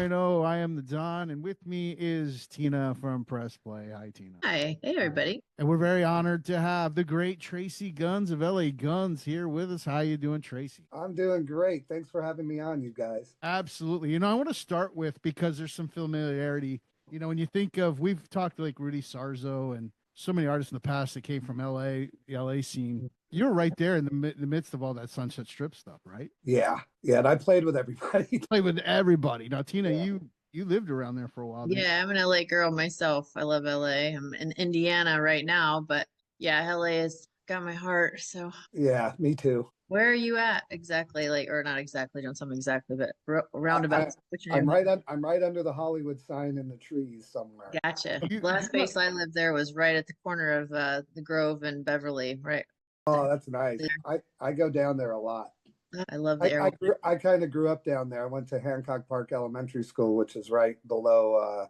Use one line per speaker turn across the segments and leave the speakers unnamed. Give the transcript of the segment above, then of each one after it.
FM2.0. I am the Don, and with me is Tina from Press Play. Hi, Tina.
Hi. Hey, everybody.
And we're very honored to have the great Tracii Guns of LA Guns here with us. How you doing, Tracii?
I'm doing great. Thanks for having me on, you guys.
Absolutely. You know, I want to start with, because there's some familiarity. You know, when you think of, we've talked to like Rudy Sarzo and so many artists in the past that came from LA, the LA scene. You're right there in the midst of all that Sunset Strip stuff, right?
Yeah. And I played with everybody.
Played with everybody. Now, Tina, you lived around there for a while.
Yeah, I'm an LA girl myself. I love LA. I'm in Indiana right now, but yeah, LA has got my heart. So
yeah, me too.
Where are you at exactly? Like, or not exactly, don't tell me exactly, but roundabout.
I'm right under the Hollywood sign in the trees somewhere.
Gotcha. Last place I lived there was right at the corner of the Grove and Beverly, right?
Oh, that's nice. I go down there a lot.
I love the area.
I kind of grew up down there. I went to Hancock Park Elementary School, which is right below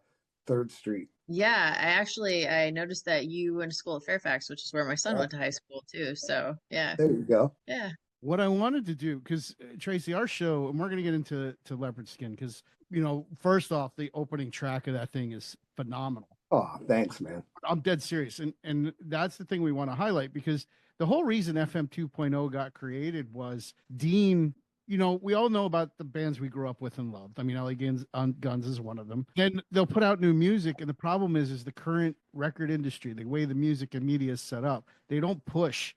3rd Street.
Yeah, I noticed that you went to school at Fairfax, which is where my son went to high school too. So yeah.
There you go.
Yeah.
What I wanted to do, because Tracii, our show, and we're going to get into Leopard Skin, because, you know, first off, the opening track of that thing is phenomenal.
Oh, thanks, man.
I'm dead serious. And that's the thing we want to highlight, because the whole reason FM 2.0 got created was Dean. You know, we all know about the bands we grew up with and loved. I mean, LA Guns is one of them. And they'll put out new music. And the problem is the current record industry, the way the music and media is set up, they don't push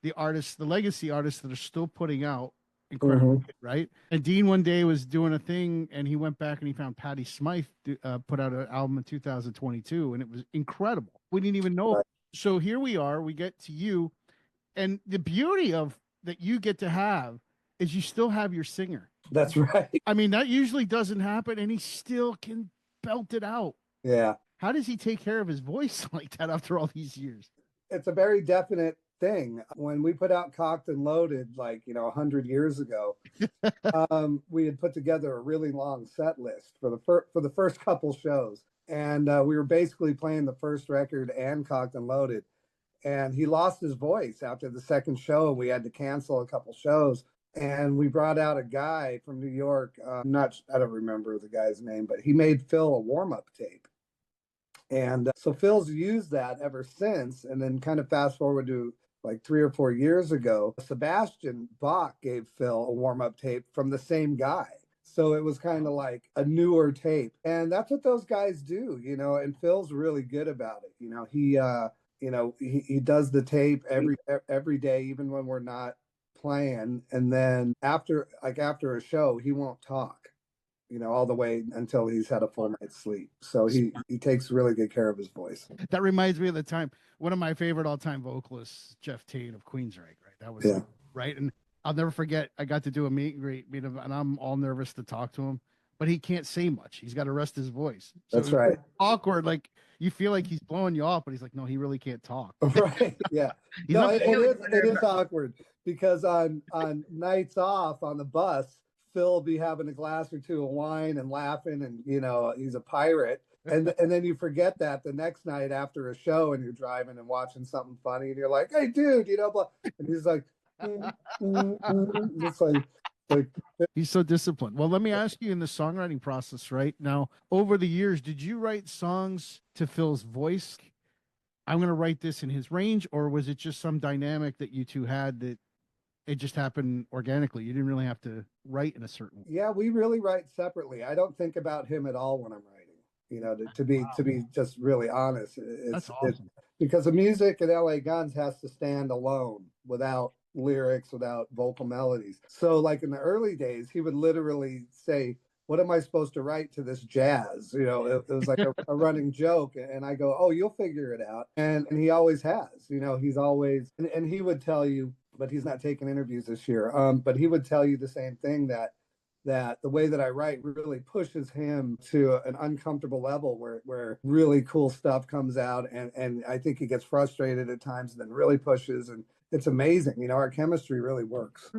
the artists, the legacy artists that are still putting out incredible, right? And Dean one day was doing a thing, and he went back and he found Patti Smythe put out an album in 2022, and it was incredible. We didn't even know. Right. So here we are. We get to you, and the beauty of that you get to have is you still have your singer.
That's right.
I mean, that usually doesn't happen, and he still can belt it out.
Yeah.
How does he take care of his voice like that after all these years?
It's a very definite thing. When we put out Cocked and Loaded, like, 100 years ago, we had put together a really long set list for the first couple shows. And we were basically playing the first record and Cocked and Loaded. And he lost his voice after the second show, and we had to cancel a couple shows. And we brought out a guy from New York. I don't remember the guy's name, but he made Phil a warm-up tape. And so Phil's used that ever since. And then kind of fast forward to like 3 or 4 years ago, Sebastian Bach gave Phil a warm-up tape from the same guy. So it was kind of like a newer tape. And that's what those guys do, and Phil's really good about it. He does the tape every day, even when we're not playing. And then after a show, he won't talk, all the way until he's had a full night's sleep. So he takes really good care of his voice.
That reminds me of the time, one of my favorite all-time vocalists, Jeff Tate of Queensryche, right? That was right. And I'll never forget, I got to do a meet and greet, and I'm all nervous to talk to him, but he can't say much. He's got to rest his voice. So
that's right.
Awkward. Like, you feel like he's blowing you off, but he's like, no, he really can't talk.
Right. Yeah. No, it is awkward, because on nights off on the bus, Phil will be having a glass or two of wine and laughing, and he's a pirate. And then you forget that the next night after a show, and you're driving and watching something funny, and you're like, hey dude, blah. And he's like, it's like
he's so disciplined. Well, let me ask you, in the songwriting process right now, over the years, did you write songs to Phil's voice? I'm going to write this in his range, or was it just some dynamic that you two had that it just happened organically? You didn't really have to write in a certain way.
Yeah, we really write separately. I don't think about him at all when I'm writing. To be just really honest.
That's awesome.
Because the music at LA Guns has to stand alone without lyrics, without vocal melodies. So like in the early days, he would literally say, what am I supposed to write to this jazz? It was like a running joke. And I go, oh, you'll figure it out. And he always has. He's always, and he would tell you, but he's not taking interviews this year. But he would tell you the same thing, that the way that I write really pushes him to an uncomfortable level where really cool stuff comes out. And I think he gets frustrated at times and then really pushes. And it's amazing. Our chemistry really works.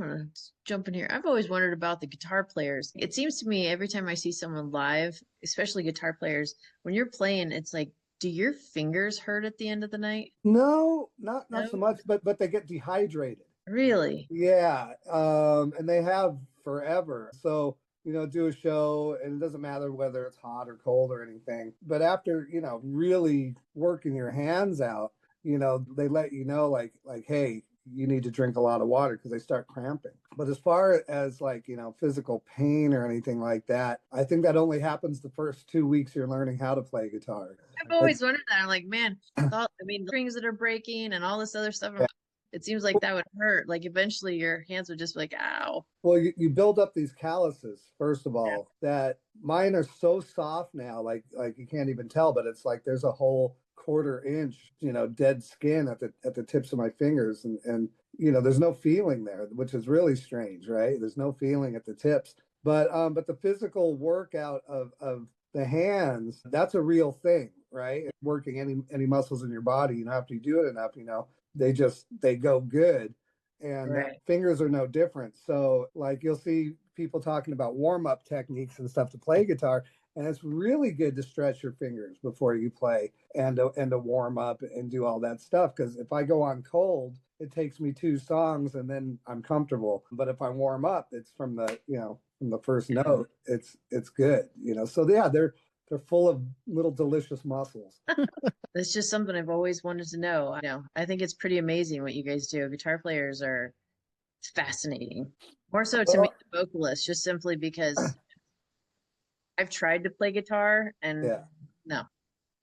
Jump in here. I've always wondered about the guitar players. It seems to me every time I see someone live, especially guitar players, when you're playing, it's like, do your fingers hurt at the end of the night?
No, not so much, but they get dehydrated.
Really?
Yeah. And they have forever. So do a show, and it doesn't matter whether it's hot or cold or anything. But after, really working your hands out, they let you know, like, hey, you need to drink a lot of water because they start cramping. But as far as like, physical pain or anything like that, I think that only happens the first 2 weeks you're learning how to play guitar.
I've always wondered that. I'm like, man, the strings that are breaking and all this other stuff. It seems like that would hurt. Like eventually your hands would just be like, ow. Well, you build up these calluses, first of all, that mine are so soft now, like you can't even tell, but it's like there's a whole quarter-inch, dead skin at the tips of my fingers, and there's no feeling there, which is really strange, right? There's no feeling at the tips, but the physical workout of the hands, that's a real thing, right? Working any muscles in your body, after you do it enough, they go good, and fingers are no different. So like you'll see people talking about warm-up techniques and stuff to play guitar, and it's really good to stretch your fingers before you play and to warm up and do all that stuff. Because if I go on cold, it takes me 2 songs and then I'm comfortable. But if I warm up, it's from the first note. It's good. So yeah, they're full of little delicious muscles. It's just something I've always wanted to know. I think it's pretty amazing what you guys do. Guitar players are fascinating. More so to me, the vocalist, just simply because I've tried to play guitar and no.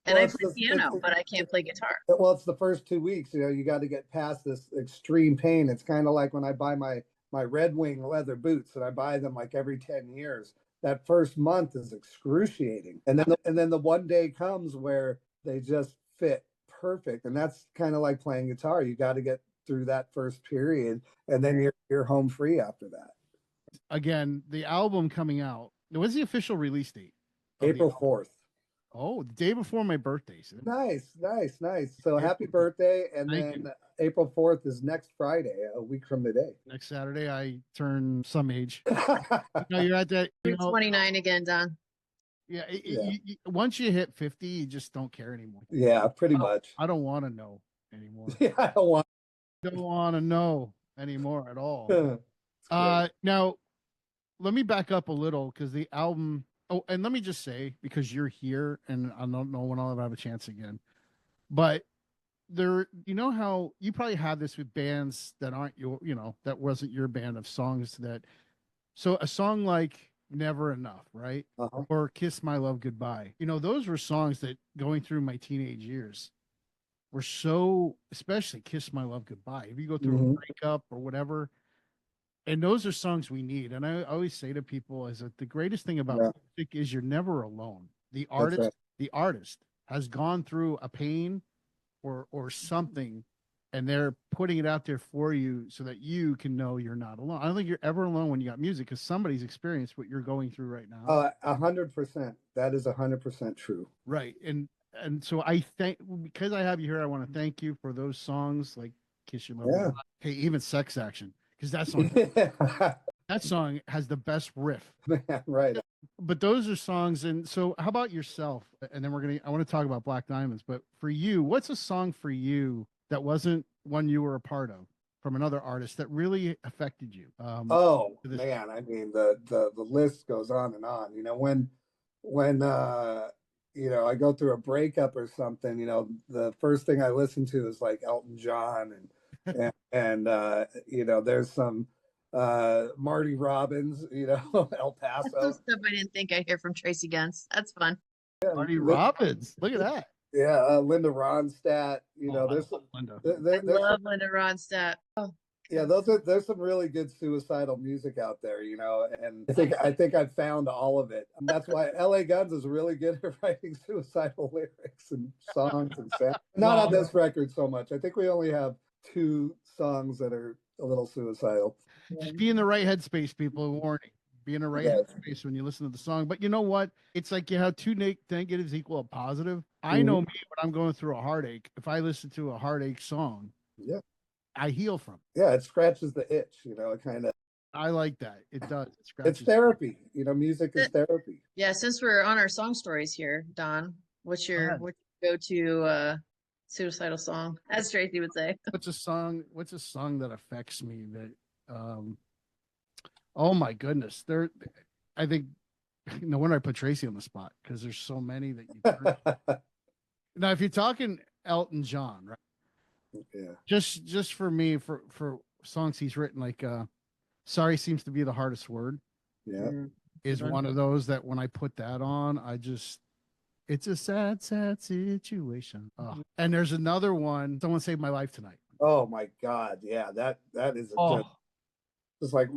And I play piano, but I can't play guitar.
Well, it's the first 2 weeks, you got to get past this extreme pain. It's kind of like when I buy my Red Wing leather boots, and I buy them like every 10 years. That first month is excruciating. And then the one day comes where they just fit perfect. And that's kind of like playing guitar. You got to get through that first period, and then you're home free after that.
Again, the album coming out, what's the official release date?
April 4th.
Oh, the day before my birthday.
Nice. So happy birthday. And then April 4th is next Friday, a week from today.
Next Saturday, I turn some age. You're at that.
You're 29 again, Don.
Yeah. Once you hit 50, you just don't care anymore.
Yeah, pretty much.
I don't want to know anymore.
Yeah, I don't want
to know anymore at all. Now, let me back up a little because the album. Oh, and let me just say, because you're here, and I don't know when I'll ever have a chance again, but there, how you probably have this with bands that aren't that wasn't your band of songs so a song like Never Enough, right?
Uh-huh.
Or Kiss My Love Goodbye. Those were songs that going through my teenage years were so, especially Kiss My Love Goodbye. If you go through a breakup or whatever, and those are songs we need. And I always say to people is that the greatest thing about music is you're never alone. The artist has gone through a pain or something, and they're putting it out there for you so that you can know you're not alone. I don't think you're ever alone when you got music, because somebody's experienced what you're going through right now.
100%. That is 100% true.
Right. And so I because I have you here, I want to thank you for those songs like Kiss Your Love. Hey, even Sex Action. Because that song has the best riff.
Right.
But those are songs. And so how about yourself? And then I want to talk about Black Diamonds, but for you, what's a song for you that wasn't one you were a part of from another artist that really affected you?
Man, I mean, the list goes on and on. When I go through a breakup or something, the first thing I listen to is like Elton John and there's some Marty Robbins, El Paso.
That's some stuff I didn't think I'd hear from Tracii Guns. That's fun.
Yeah, Marty Robbins, look at that.
Yeah, Linda Ronstadt. There's
Linda. I love Linda Ronstadt. Oh.
Yeah, there's some really good suicidal music out there, and I think I've found all of it. And that's why LA Guns is really good at writing suicidal lyrics and songs and sound. Not on this record so much. I think we only have 2 songs that are a little suicidal.
Just be in the right headspace, people. Warning. Be in the right headspace when you listen to the song. But you know what? It's like you have 2 negatives equal a positive. I know me when I'm going through a heartache. If I listen to a heartache song, I heal from it.
Yeah, it scratches the itch, it kind of.
I like that. It does.
It's therapy. Music is therapy.
Yeah, since we're on our song stories here, Don, what's your go-to suicidal song, as Tracii would say?
What's a song that affects me that oh my goodness. I think no wonder I put Tracii on the spot because there's so many that you heard. Now, if you're talking Elton John, right?
Yeah.
Just for me, for songs he's written, like "Sorry Seems to Be the Hardest Word."
Yeah.
Is one of those that when I put that on, it's a sad, sad situation. Oh. And there's another one, Someone Saved My Life Tonight.
Oh my God. Yeah, that is a good, it's like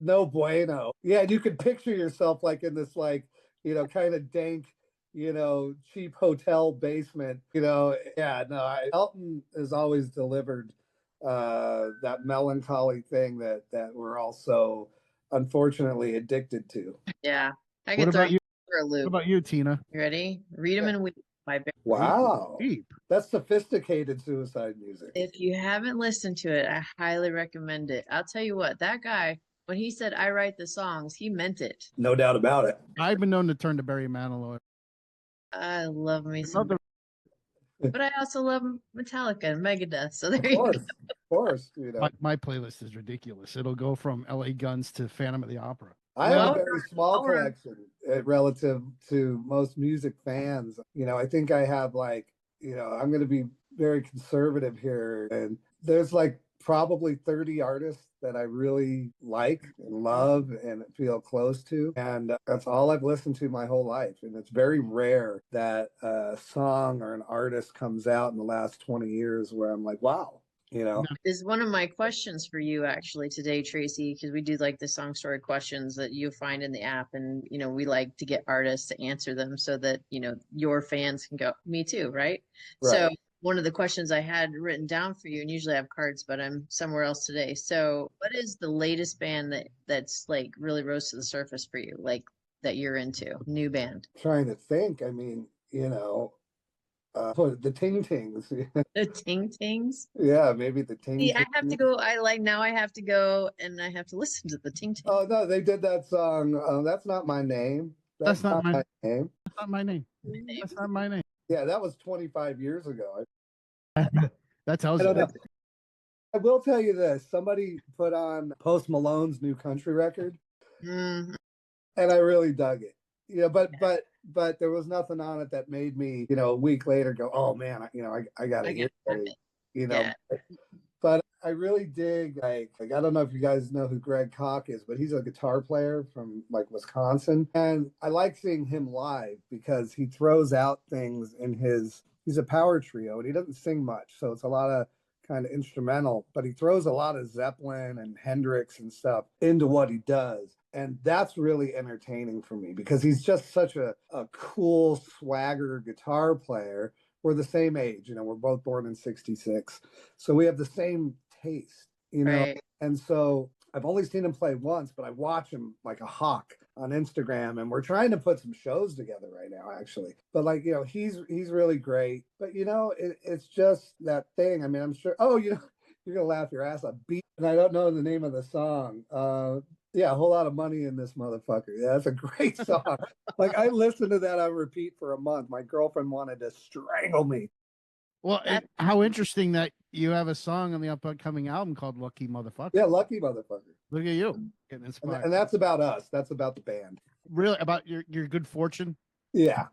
no bueno. Yeah, and you could picture yourself like in this like, you know, kind of dank, you know, cheap hotel basement, you know. Yeah, no, Elton has always delivered that melancholy thing that we're also unfortunately addicted to.
Yeah. I
What
could throw
about you?
for a loop.
What about you, Tina?
You ready? Read 'em and Weep by Barry.
Wow.
Deep.
That's sophisticated suicide music.
If you haven't listened to it, I highly recommend it. I'll tell you what, that guy, when he said, I write the songs, he meant it.
No doubt about it.
I've been known to turn to Barry Manilow.
I love me some. But I also love Metallica and Megadeth. So there you go.
Of course, you know.
My playlist is ridiculous. It'll go from LA Guns to Phantom of the Opera.
I have a very small collection relative to most music fans. You know, I think I have like, you know, I'm going to be very conservative here. And there's like probably 30 artists that I really like and love and feel close to. And that's all I've listened to my whole life. And it's very rare that a song or an artist comes out in the last 20 years where I'm like, wow. You know,
is one of my questions for you actually today, Tracii, because we do like the song story questions that you find in the app. And, you know, we like to get artists to answer them so that, you know, your fans can go, me too, right? So one of the questions I had written down for you, and usually I have cards, but I'm somewhere else today. So what is the latest band that's like really rose to the surface for you, like that you're into, new band?
Trying to think. I mean, you know, the Ting Tings.
The Ting Tings?
Yeah, maybe the Ting Tings.
I have to go. Now I have to go and I have to listen to the Ting Tings.
Oh, no, they did that song. That's Not My Name.
That's not my
name.
That's not my name. That's not my name.
Yeah, that was 25 years ago.
That tells you.
I will tell you this. Somebody put on Post Malone's new country record.
Mm-hmm.
And I really dug it. You know, but there was nothing on it that made me, you know, a week later go, oh man, you know, I gotta hear it, you know. Yeah. But I really dig, like I don't know if you guys know who Greg Koch is, but he's a guitar player from like Wisconsin. And I like seeing him live because he throws out things in he's a power trio and he doesn't sing much. So it's a lot of kind of instrumental, but he throws a lot of Zeppelin and Hendrix and stuff into what he does. And that's really entertaining for me because he's just such a cool swagger guitar player. We're the same age, you know, we're both born in 66. So we have the same taste, you know? Right. And so I've only seen him play once, but I watch him like a hawk on Instagram and we're trying to put some shows together right now, actually. But like, you know, he's really great, but you know, it's just that thing. I mean, I'm sure, oh, you know, you're going to laugh your ass off. Beat, and I don't know the name of the song. Yeah, a whole lot of money in this motherfucker. Yeah, that's a great song. Like I listened to that on repeat for a month. My girlfriend wanted to strangle me.
Well, how interesting that you have a song on the upcoming album called Lucky Motherfucker.
Yeah, Lucky Motherfucker.
Look at you getting inspired.
And that's about us. That's about the band.
Really? About your good fortune?
Yeah.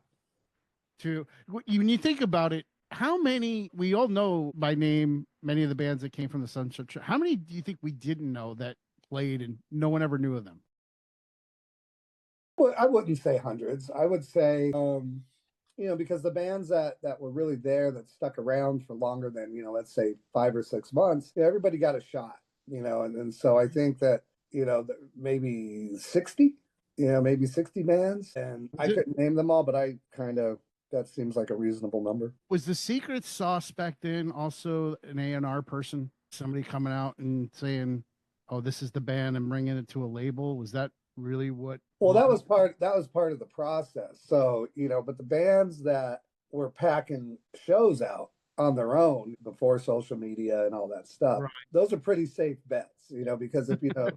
When you think about it, how many, we all know by name, many of the bands that came from the Sunset Strip. How many do you think we didn't know that played and no one ever knew of them?
Well, I wouldn't say hundreds. I would say, you know, because the bands that were really there that stuck around for longer than, you know, let's say 5 or 6 months, you know, everybody got a shot, you know, and so I think that, you know, maybe 60, you know, maybe 60 bands, and I couldn't name them all, but I kind of, that seems like a reasonable number. Was the Secret Sauce back then also an A&R person? Somebody coming out and saying, oh, this is the band and bringing it to a label? Was that really what? Well, that was part of the process. So, you know, but the bands that were packing shows out on their own before social media and all that stuff, right, those are pretty safe bets, you know, because if, you know,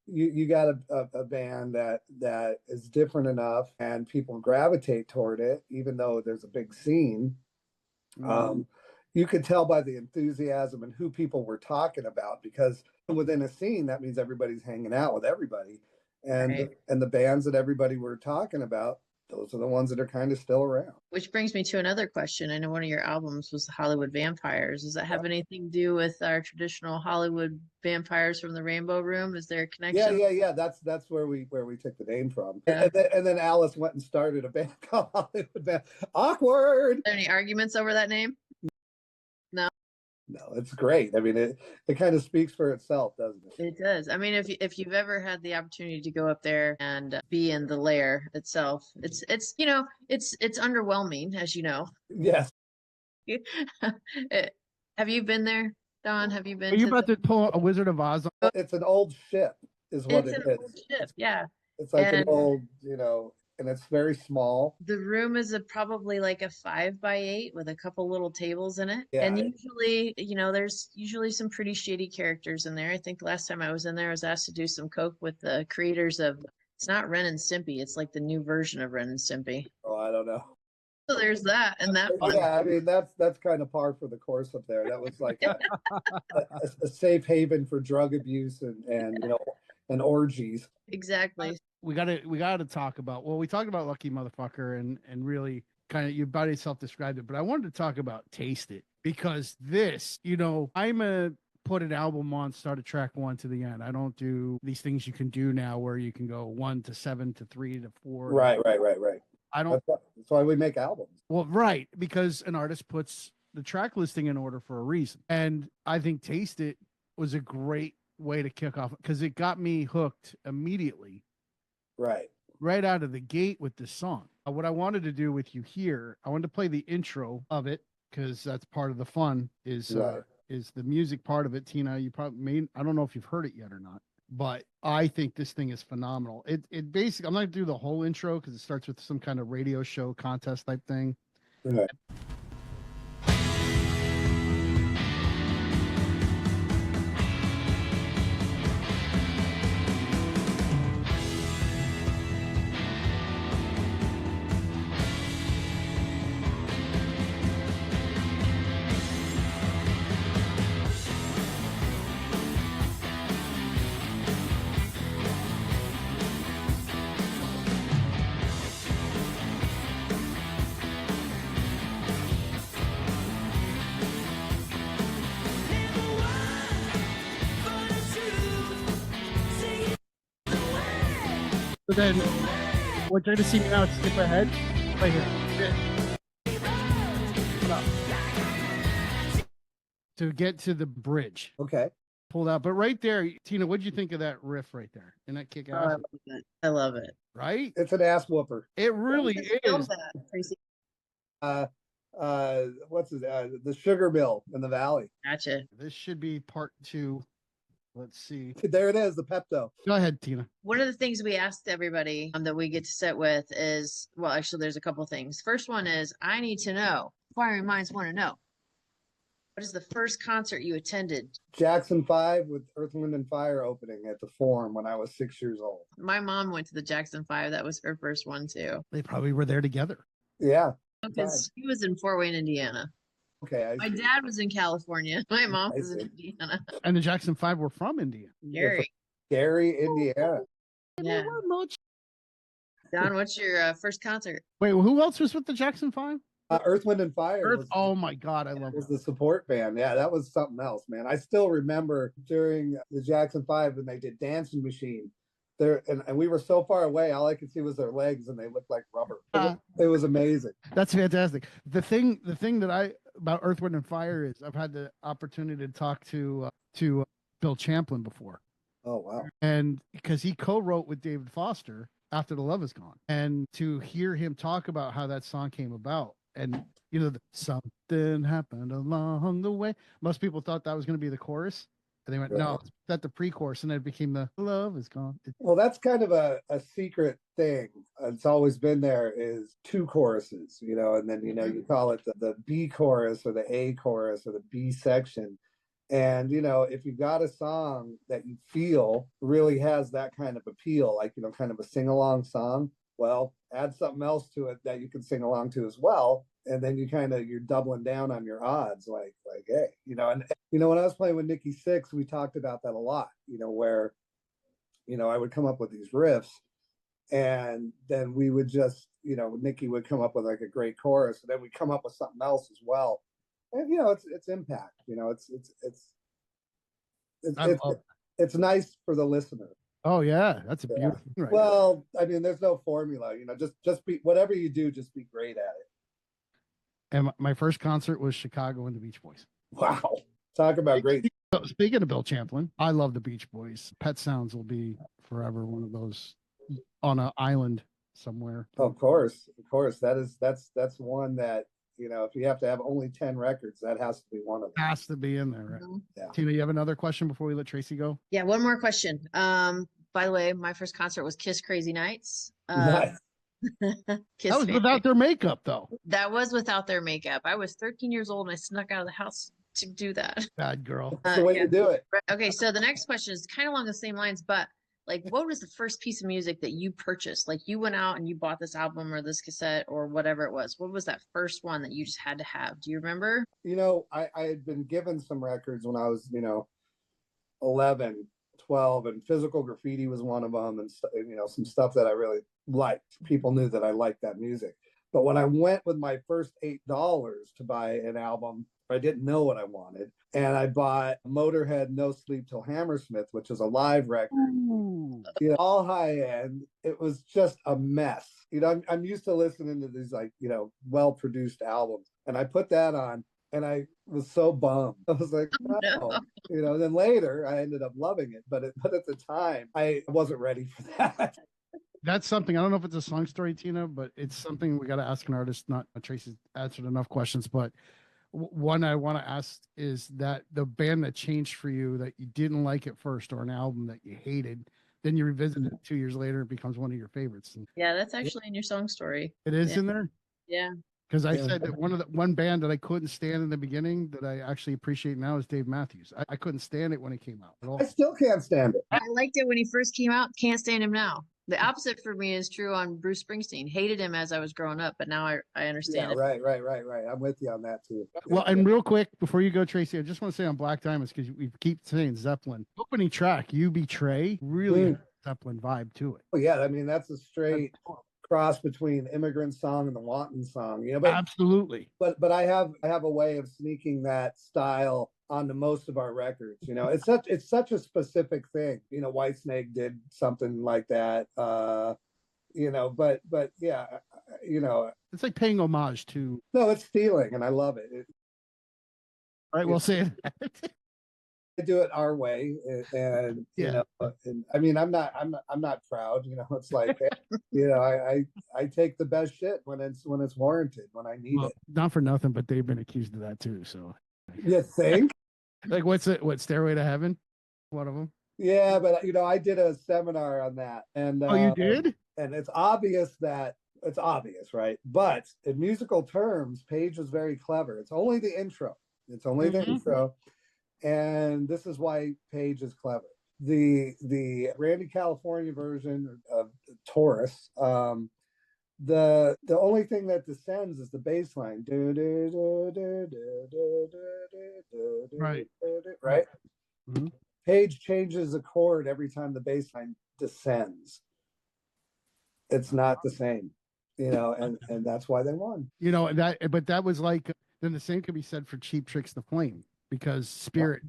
you got a band that is different enough and people gravitate toward it, even though there's a big scene, you could tell by the enthusiasm and who people were talking about, because within a scene, that means everybody's hanging out with everybody. And
Right.
and the bands that everybody were talking about, those are the ones that are kind of still around.
Which brings me to another question. I know one of your albums was Hollywood Vampires. Does that have anything to do with our traditional Hollywood vampires from the Rainbow Room? Is there a connection?
Yeah. That's where we took the name from.
Yeah.
And then Alice went and started a band called Hollywood Awkward.
Are there any arguments over that name?
No, it's great. I mean, it kind of speaks for itself, doesn't it?
It does. I mean, if you've ever had the opportunity to go up there and be in the lair itself, it's it's underwhelming, as you know.
Yes.
Have you been there, Don? Have you been?
Are you about to pull a Wizard of Oz?
It's an old ship, is what
It's
it
an
is.
old ship, yeah.
It's like an
And-
old, and it's very small.
The room is probably like a 5x8 with a couple little tables in it.
Yeah.
And usually, there's usually some pretty shady characters in there. I think last time I was in there, I was asked to do some coke with the creators of, it's not Ren and Stimpy, it's like the new version of Ren and Stimpy.
Oh, I don't know.
So there's that and that one.
Yeah, I mean, that's kind of par for the course up there. That was like a safe haven for drug abuse and orgies.
Exactly.
We gotta talk about, well, we talked about Lucky Motherfucker and really kind of your body self-described it, but I wanted to talk about Taste It, because this, I'm a put an album on, start at track 1 to the end. I don't do these things you can do now where you can go 1 to 7 to 3 to 4.
Right.
I don't.
That's why we make albums.
Well, right, because an artist puts the track listing in order for a reason. And I think Taste It was a great way to kick off, because it got me hooked immediately. Right out of the gate with this song. What I wanted to do with you here, I wanted to play the intro of it, because that's part of the fun is the music part of it. Tina, you probably I don't know if you've heard it yet or not, but I think this thing is phenomenal. It basically, I'm not gonna do the whole intro because it starts with some kind of radio show contest type thing.
Right.
But then, what you're gonna see me now is skip ahead right here. Hold up. To get to the bridge.
Okay.
Pulled out, but right there, Tina, what'd you think of that riff right there? And that kick
Oh,
ass,
I love it.
right?
It's an ass whooper.
It really
Feel
is.
that, Tracii.
What's it? The sugar mill in the valley.
Gotcha.
This should be part 2. Let's see.
There it is, the Pepto.
Go ahead, Tina.
One of the things we asked everybody that we get to sit with is, well, actually, there's a couple things. First one is, I need to know, inquiring minds want to know, what is the first concert you attended?
Jackson 5 with Earth, Wind, and Fire opening at the Forum when I was 6 years old.
My mom went to the Jackson 5. That was her first one, too.
They probably were there together.
Yeah.
Because she was in Fort Wayne, Indiana.
Okay.
My dad was in California. My mom
I
was in
see.
Indiana.
And the Jackson 5 were from India.
Gary.
Gary, Indiana.
Yeah. Don, what's your first concert?
Wait, who else was with the Jackson 5?
Earth, Wind, and Fire
Oh my God, I love
was
that.
the support band. Yeah, that was something else, man. I still remember during the Jackson 5 when they did Dancing Machine. There and we were so far away, all I could see was their legs, and they looked like rubber. It was amazing.
That's fantastic. The thing that about Earth, Wind, and Fire is I've had the opportunity to talk to Bill Champlin before.
Oh wow!
And because he co-wrote with David Foster After the Love Is Gone, and to hear him talk about how that song came about, and something happened along the way. Most people thought that was going to be the chorus. And they went,
Right.
no, that's the pre-chorus, and then it became the love is gone.
Well, that's kind of a secret thing. It's always been there is 2 choruses, and then, you call it the B chorus or the A chorus or the B section. And, if you've got a song that you feel really has that kind of appeal, like, kind of a sing-along song, well, add something else to it that you can sing along to as well. And then you're doubling down on your odds, like, hey, and when I was playing with Nikki Sixx, we talked about that a lot, where I would come up with these riffs, and then we would just, Nikki would come up with like a great chorus, and then we'd come up with something else as well. And it's impact. It's nice for the listener.
Oh yeah, that's a beautiful thing right
well there. I mean, there's no formula, just be, whatever you do, just be great at it.
And my first concert was Chicago and the Beach Boys.
Wow, talk about great.
Speaking of Bill Champlin, I love the Beach Boys. Pet Sounds will be forever one of those on an island somewhere.
Of course, that's one that, if you have to have only 10 records, that has to be one of them.
Has to be in there, right?
Mm-hmm.
Yeah.
Tina, you have another question before we let Tracii go?
Yeah, one more question. By the way, my first concert was Kiss Crazy Nights.
Nice.
Kiss
that was without their makeup, though.
That was without their makeup. I was 13 years old and I snuck out of the house to do that.
Bad girl.
That's the way to do it.
Okay, so the next question is kind of along the same lines, but like, what was the first piece of music that you purchased? Like, you went out and you bought this album or this cassette or whatever it was. What was that first one that you just had to have? Do you remember?
I had been given some records when I was, 11, 12, and Physical Graffiti was one of them, and some stuff that I really liked. People knew that I liked that music. But when I went with my first $8 to buy an album, I didn't know what I wanted. And I bought Motorhead No Sleep Till Hammersmith, which is a live record. All high end. It was just a mess. I'm used to listening to these well-produced albums. And I put that on and I was so bummed. I was like, no. Then later I ended up loving it. But at the time, I wasn't ready for that.
That's something, I don't know if it's a song story, Tina, but it's something we got to ask an artist. Not Tracy's answered enough questions, but one I want to ask is that the band that changed for you that you didn't like at first, or an album that you hated, then you revisit it 2 years later, it becomes one of your favorites. And
yeah, that's actually in your song story.
It is in there?
Yeah.
Because I said that one band that I couldn't stand in the beginning that I actually appreciate now is Dave Matthews. I couldn't stand it when it came out at all.
I still can't stand it.
I liked it when he first came out. Can't stand him now. The opposite for me is true on Bruce Springsteen. Hated him as I was growing up, but now I understand it.
Right. I'm with you on that too.
Well, and real quick, before you go, Tracii, I just want to say on Black Diamonds, because we keep saying Zeppelin. Opening track, You Betray, really has a Zeppelin vibe to it.
Oh, yeah. I mean, that's a straight cross between Immigrant Song and the Wanton Song. But,
absolutely.
But I have a way of sneaking that style onto most of our records. It's such a specific thing. Whitesnake did something like that. But yeah,
it's like paying homage to.
No, it's stealing, and I love it.
All right, we'll say it.
I do it our way, and and I mean, I'm not proud. It's like, I take the best shit when it's warranted, when I need it.
Not for nothing, but they've been accused of that too. So
you think?
Like, what Stairway to Heaven? One of them.
Yeah, but I did a seminar on that, and
you did?
And it's obvious, right? But in musical terms, Page was very clever. It's only the intro. The intro. And this is why Page is clever. The Randy California version of Taurus, the only thing that descends is the bass line. Right.
Mm-hmm.
Page changes a chord every time the bass line descends. It's not the same, and that's why they won.
But that was like, then the same could be said for Cheap Trick's The Flame, because Spirit,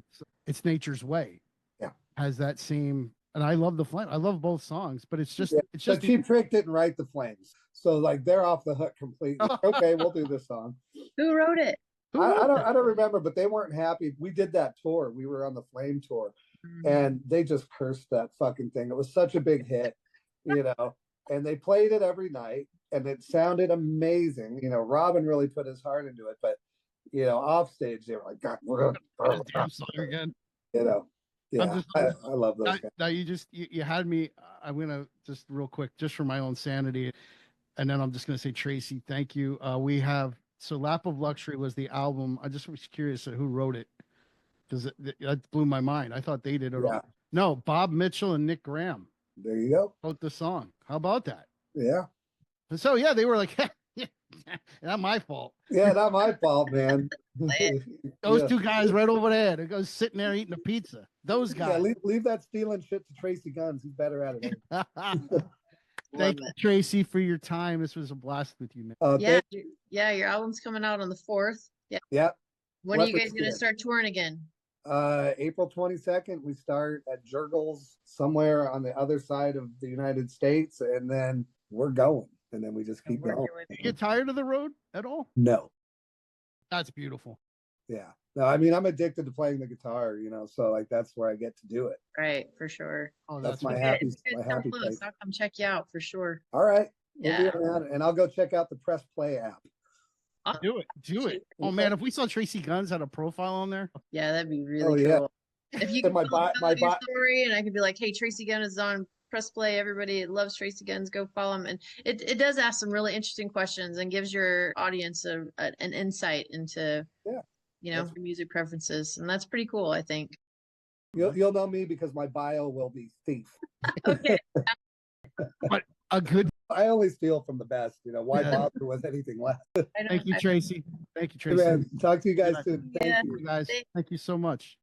it's nature's way.
Yeah.
Has that same, and I love The Flame. I love both songs, but it's just,
But Cheap Trick didn't write The Flames. So like they're off the hook completely. Okay, we'll do this song.
Who wrote it?
I don't remember, but they weren't happy. We did that tour. We were on the Flame tour, and they just cursed that fucking thing. It was such a big hit, and they played it every night, and it sounded amazing. Robin really put his heart into it, but off stage they were like, God, we're gonna
damn song again.
Yeah, I love those guys.
Now you had me. I'm gonna just real quick, just for my own sanity, and then I'm just gonna say, Tracii, thank you. We have. So Lap of Luxury was the album. I just was curious who wrote it, because that blew my mind. I thought they did it all. No, Bob Mitchell and Nick Graham.
There you go.
Wrote the song. How about that?
Yeah.
So yeah, they were like, Not my fault.
Yeah, not my fault, man.
Those two guys right over there. They go sitting there eating a pizza. Those guys.
Yeah, leave that stealing shit to Tracii Guns. He's better at it.
Thank you, Tracii, for your time. This was a blast with you, man.
Yeah, your album's coming out on the 4th. Yeah.
Yep.
When are you guys gonna start touring again?
April 22nd, we start at Jurgles somewhere on the other side of the United States, and then we're going. And then we just keep going.
You get tired of the road at all?
No.
That's beautiful.
Yeah. No, I mean, I'm addicted to playing the guitar, so like that's where I get to do it.
Right, for sure.
Oh, that's my happy place.
I'll come check you out for sure.
All right.
Yeah.
And I'll go check out the Press Play app.
Do it. Oh man, if we saw Tracii Guns had a profile on there.
Yeah, that'd be really cool. If you could
my
story and I could be like, hey, Tracii Gun is on Press Play. Everybody loves Tracii Guns. Go follow him. And it does ask some really interesting questions and gives your audience an insight into your music preferences. And that's pretty cool, I think.
You'll know me because my bio will be thief.
Okay.
But a good.
I only steal from the best. Why bother with anything less?
Thank you, Tracii. Thank you, Tracii.
Man, talk to you guys soon. Thank you
guys. Thank you so much.